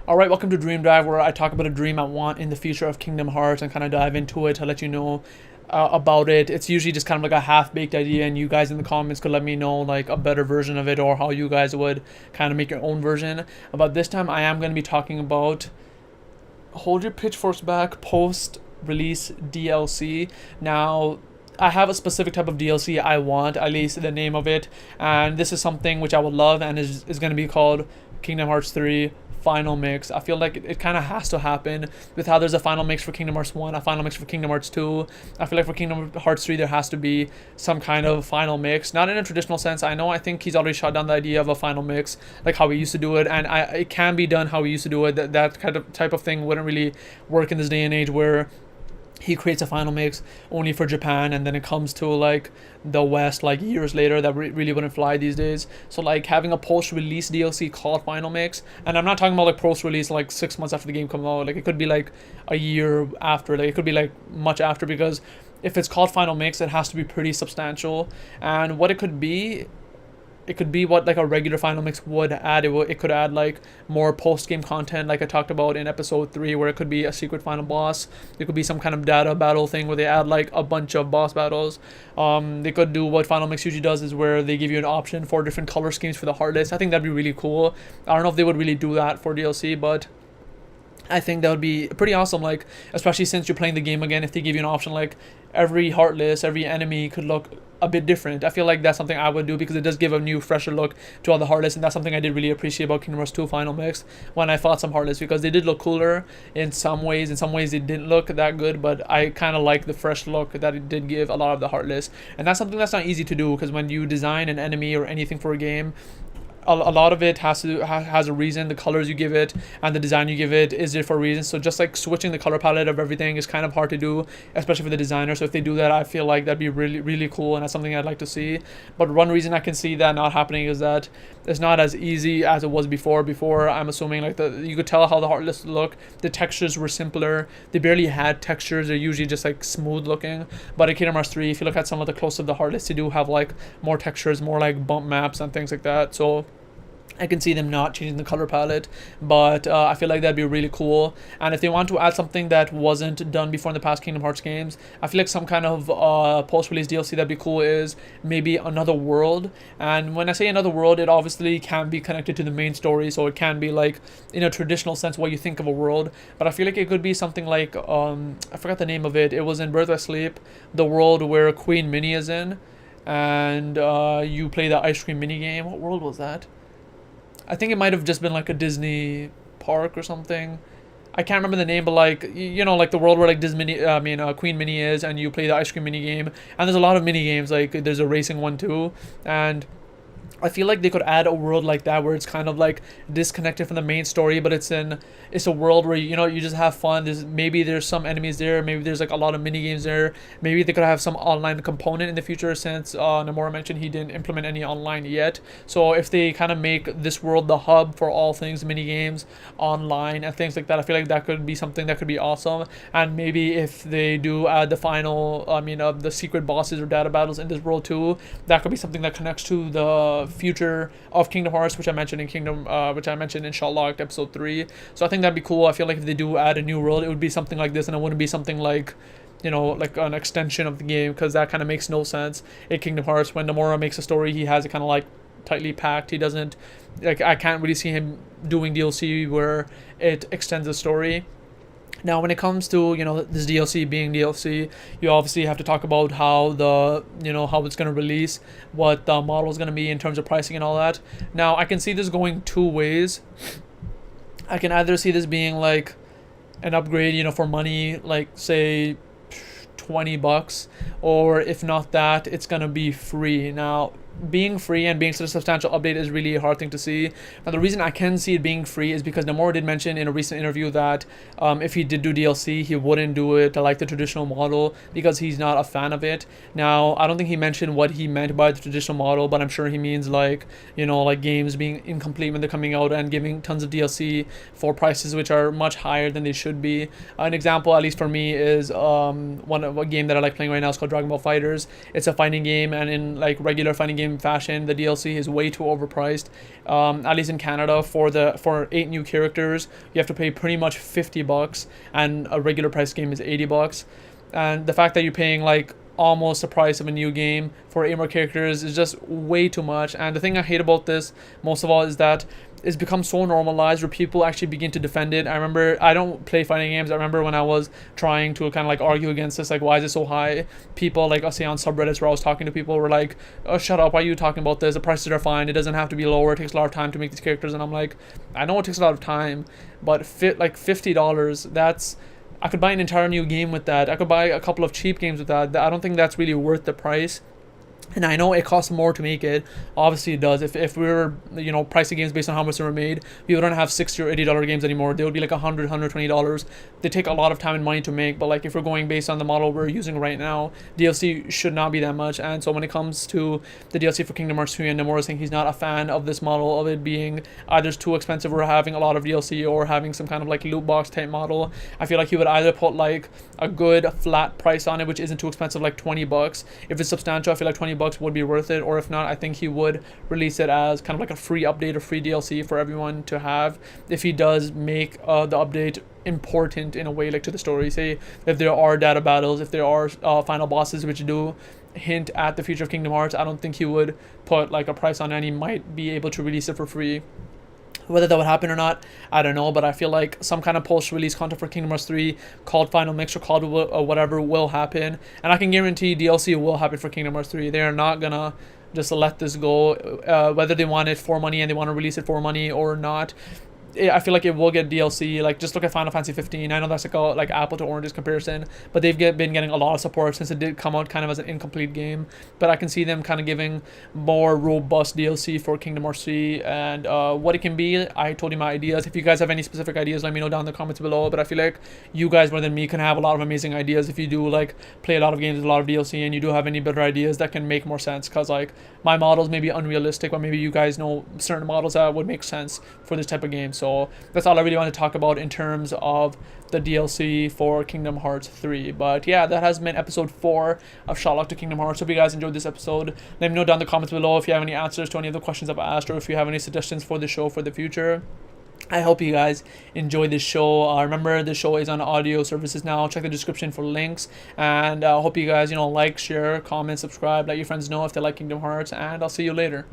Alright, welcome to Dream Dive, where I talk about a dream I want in the future of Kingdom Hearts and kind of dive into it to let you know about it. It's usually just kind of like a half-baked idea, and you guys in the comments could let me know like a better version of it or how you guys would kind of make your own version. But this time I am going to be talking about Hold Your Pitchforks Back post-release DLC. Now, I have a specific type of DLC I want, at least the name of it, and this is something which I would love, and is going to be called Kingdom Hearts 3 Final Mix. I feel like it kind of has to happen with how there's a final mix for Kingdom Hearts 1, a final mix for Kingdom Hearts 2. I feel like for Kingdom Hearts 3 there has to be some kind of final mix, not in a traditional sense. I think he's already shot down the idea of a final mix like how we used to do it, and it can be done how we used to do it. That kind of type of thing wouldn't really work in this day and age where he creates a final mix only for Japan, and then it comes to like the West like years later. That really wouldn't fly these days. So like having a post-release DLC called final mix, and I'm not talking about like post-release like 6 months after the game comes out. Like it could be like a year after, like it could be like much after, because if it's called final mix it has to be pretty substantial. And what it could be, it could be what like a regular final mix would add. It could add like more post-game content like I talked about in episode 3, where it could be a secret final boss. It could be some kind of data battle thing where they add like a bunch of boss battles. They could do what final mix usually does, is where they give you an option for different color schemes for the heartless. I think that'd be really cool. I don't know if they would really do that for DLC, but I think that would be pretty awesome, like especially since you're playing the game again. If they give you an option like every heartless, every enemy could look a bit different, I feel like that's something I would do, because it does give a new fresher look to all the heartless, and that's something I did really appreciate about Kingdom Hearts 2 Final Mix when I fought some heartless, because they did look cooler in some ways. In some ways they didn't look that good, but I kind of like the fresh look that it did give a lot of the heartless. And that's something that's not easy to do, because when you design an enemy or anything for a game, a lot of it has a reason. The colors you give it and the design you give it is there for a reason. So just like switching the color palette of everything is kind of hard to do, especially for the designer. So if they do that, I feel like that'd be really cool, and that's something I'd like to see. But one reason I can see that not happening is that it's not as easy as it was before. I'm assuming like you could tell how the heartless look, the textures were simpler. They barely had textures. They're usually just like smooth looking. But in Kingdom Hearts 3, if you look at some of the close of the heartless, they do have like more textures, more like bump maps and things like that. So I can see them not changing the color palette, but I feel like that'd be really cool. And if they want to add something that wasn't done before in the past Kingdom Hearts games, I feel like some kind of post-release DLC that'd be cool is maybe another world. And when I say another world, it obviously can be connected to the main story, so it can be like in a traditional sense what you think of a world. But I feel like it could be something like I forgot the name of it. It was in Birth by Sleep, the world where Queen Minnie is in, and you play the ice cream mini game. What world was that? I think it might have just been like a Disney park or something. I can't remember the name, but like you know, like the world where like Queen Minnie is, and you play the ice cream mini game. And there's a lot of mini games. Like there's a racing one too, and I feel like they could add a world like that where it's kind of like disconnected from the main story, but it's a world where you just have fun. There's some enemies there, maybe there's like a lot of mini games there. Maybe they could have some online component in the future, since Nomura mentioned he didn't implement any online yet. So if they kind of make this world the hub for all things mini games, online and things like that, I feel like that could be something that could be awesome. And maybe if they do add the final of the secret bosses or data battles in this world too, that could be something that connects to the future of Kingdom Hearts, which I mentioned in Shotlocked episode 3. So I think that'd be cool. I feel like if they do add a new world, it would be something like this, and it wouldn't be something like like an extension of the game, because that kind of makes no sense in Kingdom Hearts. When Nomura makes a story, he has it kind of like tightly packed. He doesn't, like, I can't really see him doing DLC where it extends the story. Now, when it comes to this DLC being DLC, you obviously have to talk about how how it's going to release, what the model is going to be in terms of pricing and all that. Now, I can see this going two ways. I can either see this being like an upgrade, for money, like say $20, or if not that, it's going to be free. Now, being free and being such a substantial update is really a hard thing to see. Now, the reason I can see it being free is because Nomura did mention in a recent interview that if he did do DLC, he wouldn't do it like the traditional model, because he's not a fan of it. Now, I don't think he mentioned what he meant by the traditional model, but I'm sure he means like like games being incomplete when they're coming out and giving tons of DLC for prices which are much higher than they should be. An example, at least for me, is a game that I like playing right now is called Dragon Ball FighterZ. It's a fighting game, and in like regular fighting games, game fashion, the DLC is way too overpriced. At least in Canada, for 8 new characters, you have to pay pretty much $50, and a regular price game is $80. And the fact that you're paying like almost the price of a new game for 8 more characters is just way too much. And the thing I hate about this most of all is that it's become so normalized where people actually begin to defend it. I remember, I don't play fighting games. I remember when I was trying to kind of like argue against this, like, why is it so high? People, like, I'll say on subreddits where I was talking to people, were like, oh, shut up, why are you talking about this? The prices are fine, it doesn't have to be lower, it takes a lot of time to make these characters. And I'm like, I know it takes a lot of time, but like $50, that's, I could buy an entire new game with that. I could buy a couple of cheap games with that. I don't think that's really worth the price. And I know it costs more to make it. Obviously it does. If we were, pricing games based on how much they were made, we wouldn't have $60 or $80 games anymore. They would be like $100, $120. They take a lot of time and money to make. But like, if we're going based on the model we're using right now, DLC should not be that much. And so when it comes to the DLC for Kingdom Hearts 3, and Nomura saying he's not a fan of this model, of it being either too expensive or having a lot of DLC or having some kind of like loot box type model, I feel like he would either put like a good flat price on it, which isn't too expensive, like $20. If it's substantial, I feel like $20 would be worth it. Or if not, I think he would release it as kind of like a free update or free DLC for everyone to have, if he does make the update important in a way, like to the story. Say if there are data battles, if there are final bosses which do hint at the future of Kingdom Hearts, I don't think he would put like a price on it, and he might be able to release it for free. Whether that would happen or not, I don't know, but I feel like some kind of post-release content for Kingdom Hearts 3 called Final Mix or called whatever will happen. And I can guarantee DLC will happen for Kingdom Hearts 3. They are not gonna just let this go, whether they want it for money and they want to release it for money or not. I feel like it will get DLC. Like, just look at Final Fantasy 15. I know that's like a like apple to oranges comparison, but they've been getting a lot of support since it did come out kind of as an incomplete game. But I can see them kind of giving more robust DLC for Kingdom Hearts 3 and what it can be. I told you my ideas. If you guys have any specific ideas, let me know down in the comments below. But I feel like you guys more than me can have a lot of amazing ideas if you do like play a lot of games with a lot of DLC, and you do have any better ideas that can make more sense. Because like, my models may be unrealistic, but maybe you guys know certain models that would make sense for this type of game. So that's all I really want to talk about in terms of the DLC for Kingdom Hearts 3. But yeah, that has been episode 4 of Shotlocked to Kingdom Hearts. Hope you guys enjoyed this episode. Let me know down in the comments below if you have any answers to any of the questions I've asked, or if you have any suggestions for the show for the future. I hope you guys enjoy this show. Remember, the show is on audio services now. Check the description for links. And I hope you guys, like, share, comment, subscribe, let your friends know if they like Kingdom Hearts. And I'll see you later.